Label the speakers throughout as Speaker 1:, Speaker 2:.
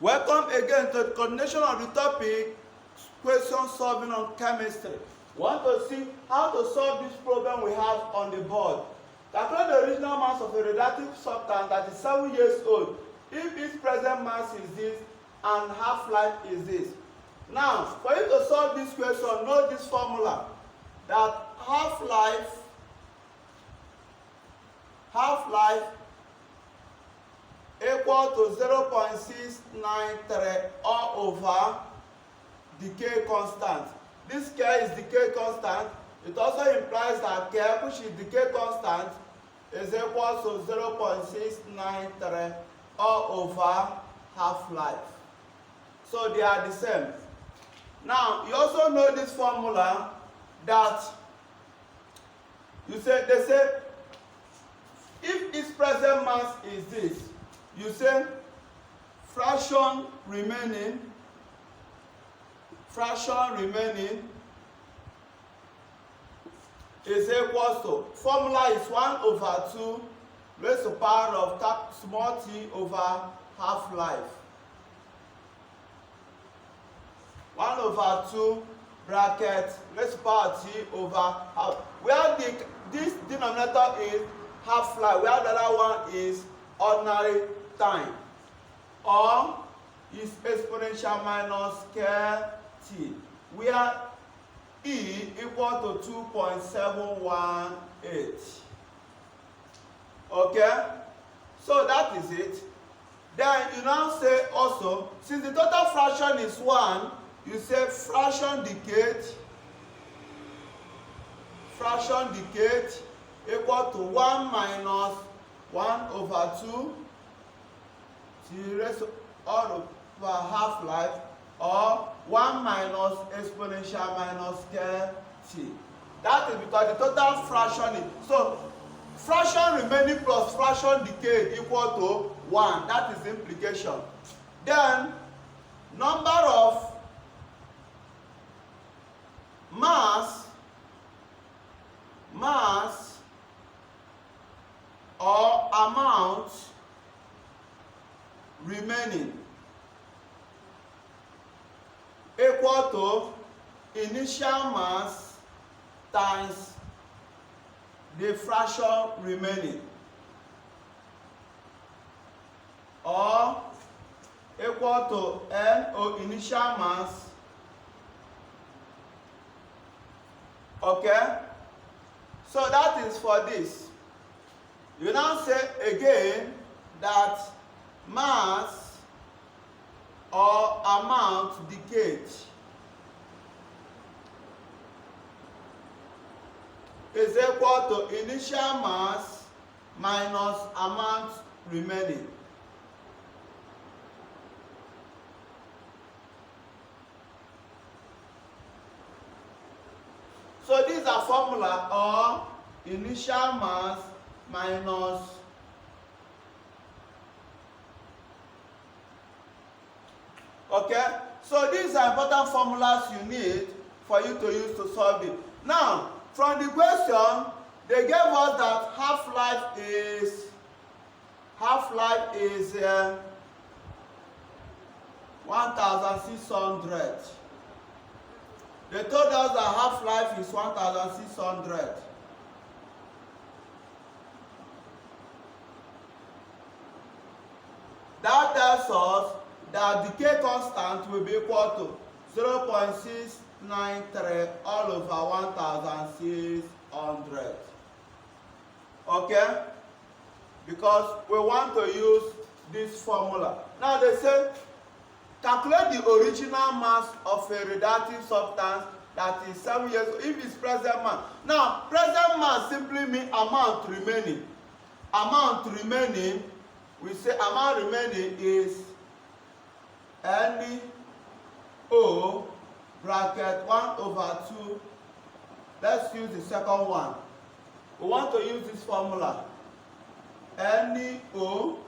Speaker 1: Welcome again to the continuation of the topic, question solving on chemistry. We want to see how to solve this problem we have on the board. Calculate the original mass of a radioactive substance that is 7 years old if its present mass is this and half-life is this. Now, for you to solve this question, know this formula, that half-life equal to 0.693 all over decay constant. This K is decay constant. It also implies that K, which is decay constant, is equal to 0.693 all over half-life. So they are the same. Now, you also know this formula that they say if its present mass is this, you say fraction remaining is equal to, formula is 1/2 raised to the power of small t over half-life. 1/2 bracket raised to the power t over half, where this denominator is half-life, where the other one is ordinary time, or is exponential minus k t, where E equal to 2.718. Okay, so that is it. Then you now say also, since the total fraction is 1, you say fraction decayed equal to 1 minus 1/2 t raised to all over half-life, or 1 minus exponential minus k t. That is because the total fraction is, so fraction remaining plus fraction decayed equal to 1. That is the implication. Then number of mass or amount remaining equal to initial mass times the fraction remaining, or equal to n or initial mass. Okay, so that is for this. You now say again that mass or amount decayed is equal to initial mass minus amount remaining. So these are formula, or initial mass minus okay, so these are important formulas you need for you to use to solve it. Now, from the question, they gave us that half-life is 1600. They told us that half-life is 1600. That tells us that decay constant will be equal to 0.693 all over 1600. Okay? Because we want to use this formula. Now they say, calculate the original mass of a radioactive substance that is 7 years old if its present mass. Now, present mass simply means amount remaining. Amount remaining, we say amount remaining is NO bracket 1/2. Let's use the second one. We want to use this formula. NO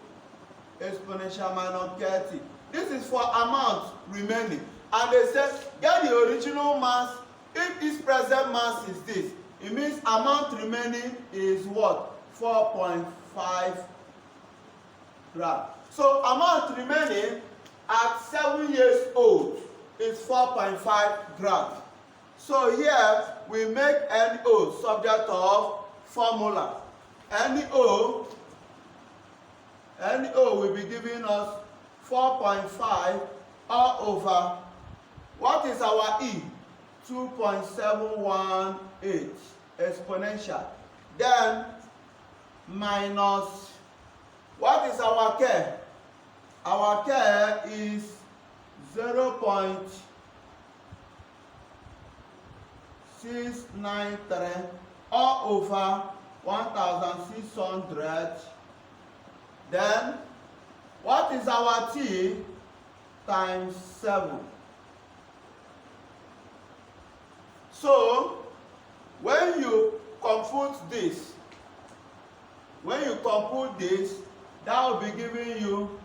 Speaker 1: exponential minus k t. This is for amount remaining. And they say, get the original mass. If its present mass is this, it means amount remaining is what? 4.5 grams. So amount remaining at 7 years old is 4.5 grams. So here we make NO subject of formula. NO will be giving us 4.5 all over, what is our E? 2.718 exponential. Then minus, what is our K? Our K is 0.693 all over 1,600. Then what is our T? Times 7. So when you compute this, that will be giving you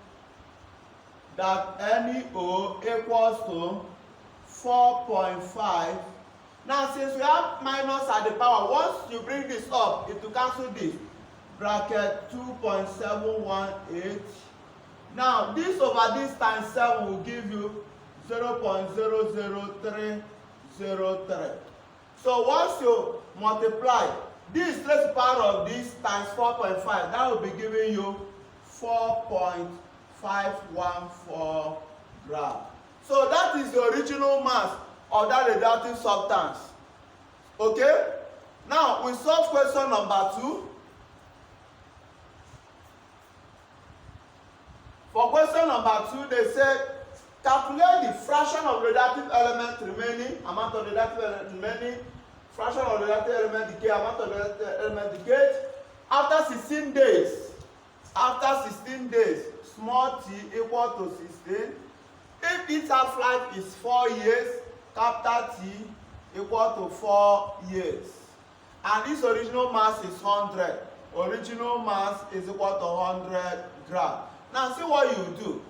Speaker 1: that NO equals to 4.5. Now since we have minus at the power, once you bring this up, it will cancel this. Bracket 2.718. Now this over this times 7 will give you 0.00303. So once you multiply this raised to the power of this times 4.5, that will be giving you 4.514 grams. So that is the original mass of that radioactive substance. Okay? Now we solve question number 2. For question number 2, they said calculate the fraction of radioactive element remaining, amount of radioactive element remaining, fraction of radioactive element decay, amount of radioactive element decayed after 16 days. After 16 days, small t equal to 16. If its half-life is 4 years, capital T equal to 4 years. And this original mass is 100. Original mass is equal to 100 grams. Now see what you do.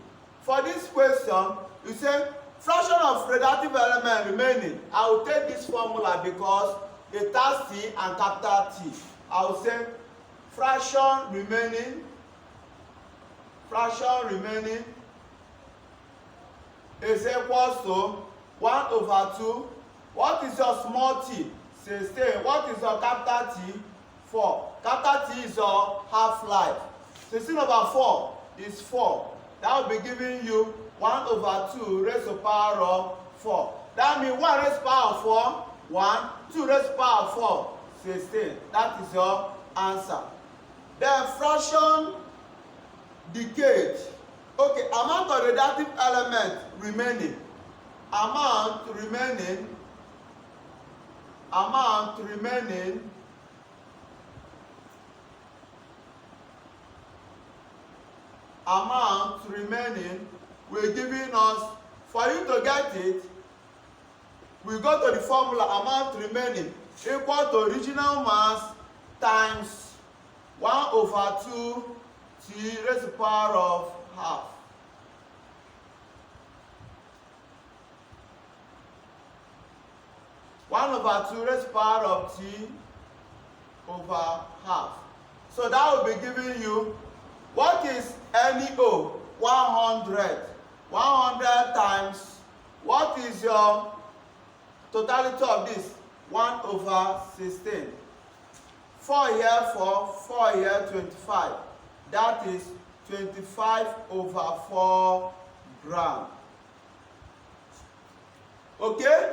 Speaker 1: For this question, you say fraction of radioactive element remaining. I will take this formula because it has T and capital T. I will say fraction remaining is equals to 1/2. What is your small t? 16. What is your capital T? 4. Capital T is your half-life. 16/4 is 4. That will be giving you 1/2 raised to the power of 4. That means 1 raised to the power of 4, 1. 2 raised to the power of 4, 16. That is your answer. Then fraction decayed. Okay, amount of radioactive element remaining. Amount remaining will giving us, for you to get it, we go to the formula amount remaining equal to original mass times 1/2 T raised to the power of half. One over 2 raised to the power of T over half. So that will be giving you, what is NEO? 100. 100 times, what is your totality of this? 1/16. 4 here 4, 4 here 25. That is 25/4 grams. Okay?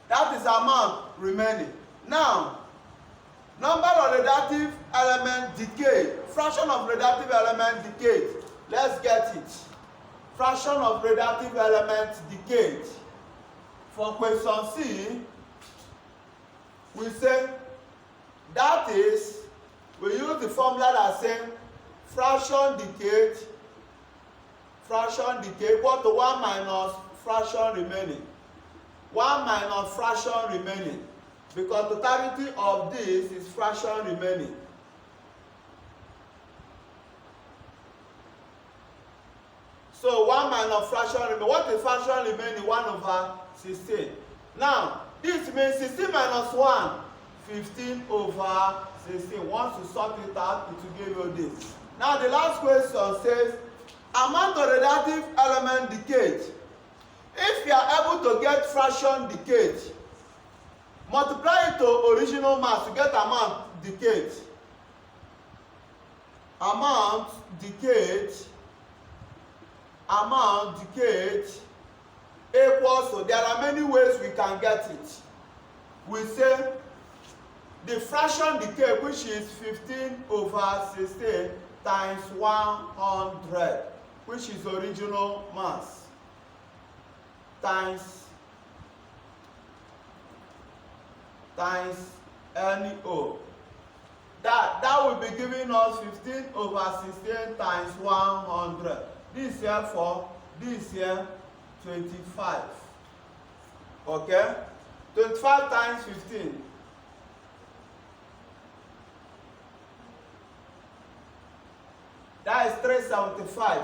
Speaker 1: That is amount remaining. Now, number of radioactive element decayed. Fraction of radioactive element decayed. Let's get it. Fraction of radioactive element decayed. For question C, we say that is, we use the formula that says fraction decayed equal to 1 minus fraction remaining. 1 minus fraction remaining, because totality of this is fraction remaining. So 1 minus fraction remaining. What is fraction remaining? 1/16. Now this means 16 minus 1, 15/16. Once you sort it out, it will give you this. Now the last question says amount of radioactive element decayed. If you are able to get fraction decayed, multiply it to original mass to get amount decayed. Amount decayed equals to, there are many ways we can get it. We say the fraction decay, which is 15/16 times 100, which is original mass, times NO. That will be giving us 15/16 times 100. This here 4, this here 25. Okay? 25 times 15. That is 375.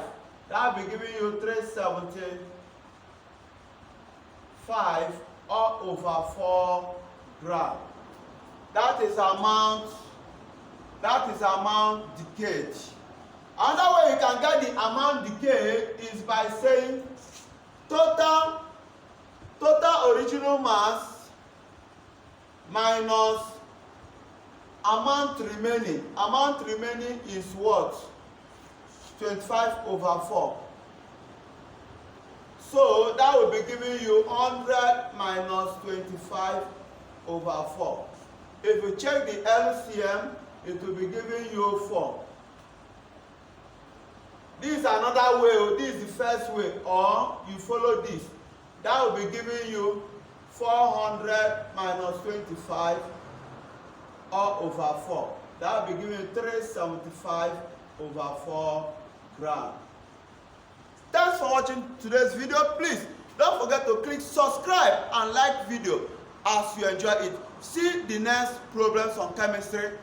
Speaker 1: That will be giving you 375 all over 4 grams. That is amount decayed. Another way you can get the amount decayed is by saying total original mass minus amount remaining. Amount remaining is what? 25/4. So that will be giving you 100 minus 25/4. If you check the LCM, it will be giving you 4. This is another way. This is the first way, or you follow this. That will be giving you 400 minus 25 all over 4. That will be giving you 375/4 grams. Thanks for watching today's video. Please don't forget to click subscribe and like video as you enjoy it. See the next problems on chemistry.